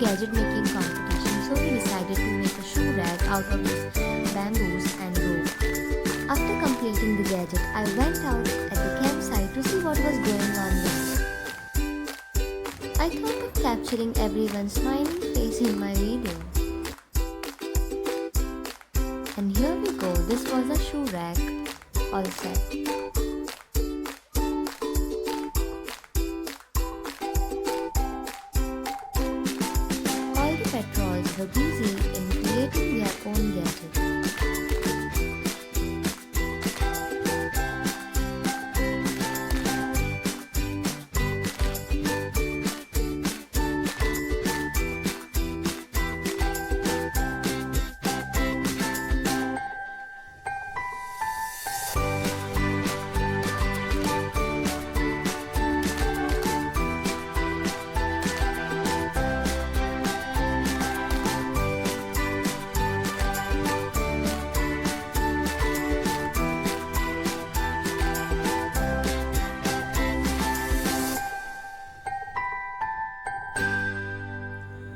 gadget making competition, so we decided to make a shoe rack out of this bamboos and rope. After completing the gadget, I went out at the campsite to see what was going on there. I thought of capturing everyone's smiling face in my video. And here we go, this was a shoe rack, all set. All the patrols were busy in creating their own gadgets.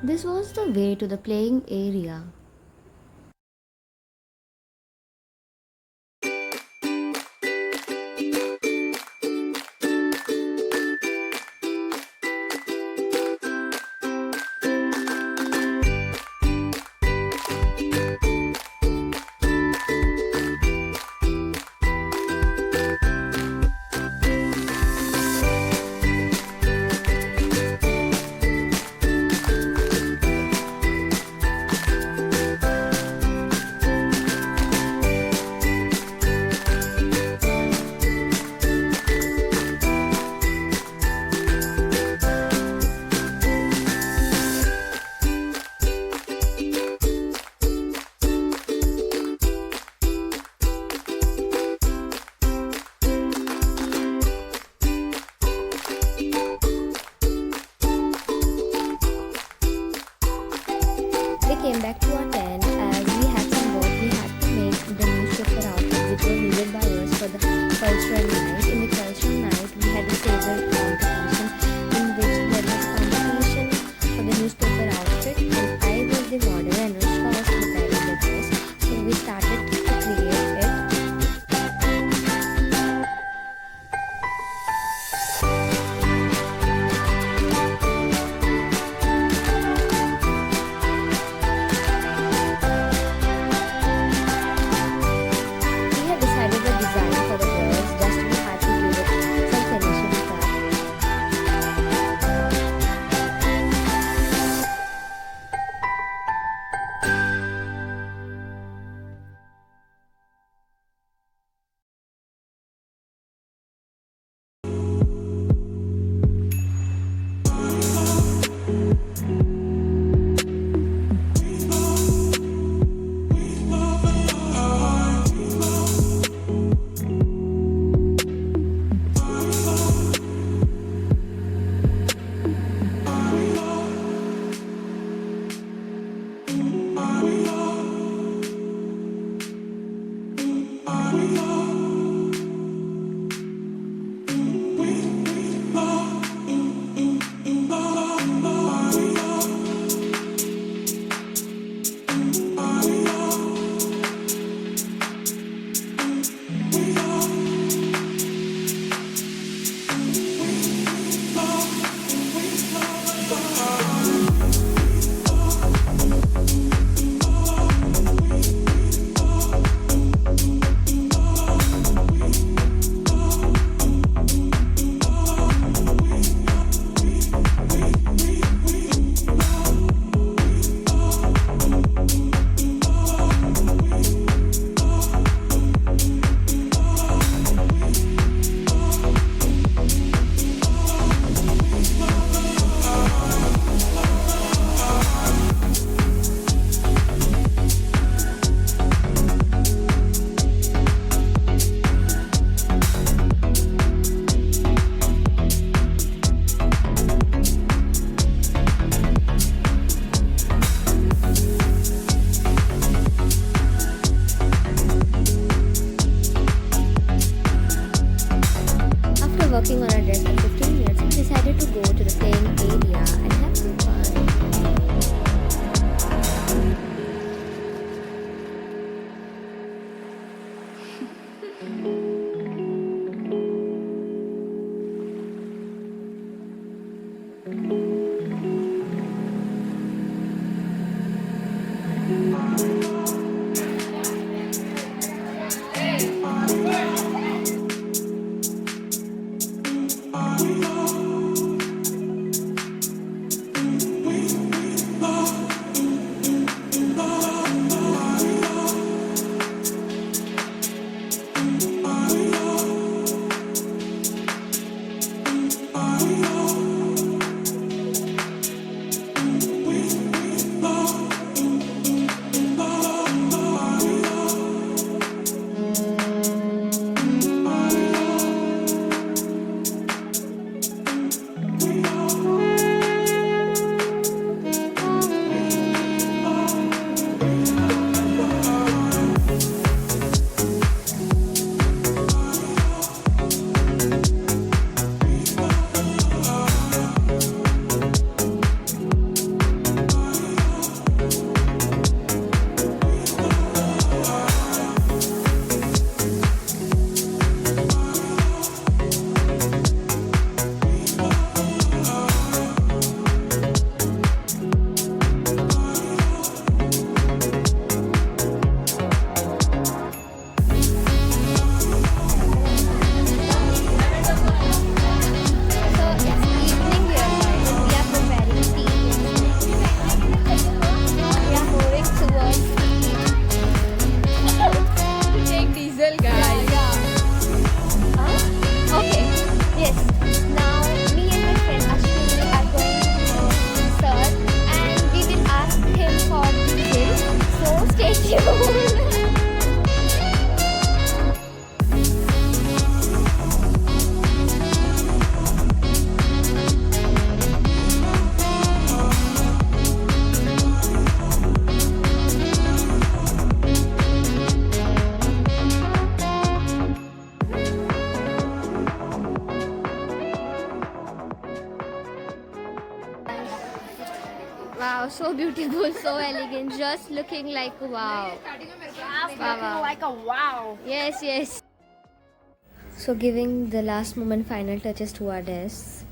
This was the way to the playing area. Came back to our tent as we had some work. We had to make the newspaper outfit which was needed by us for the cultural night. In the cultural night, we had a table competition in which there was competition for the newspaper outfit, and I was the model and Anushka was preparing the dress. So we started to create it. working on our dress for 15 minutes, we decided to go to the playing area and have some fun. Wow, so beautiful, so elegant, just looking like wow. Wow. Like a wow. Yes. So giving the last moment final touches to our dress.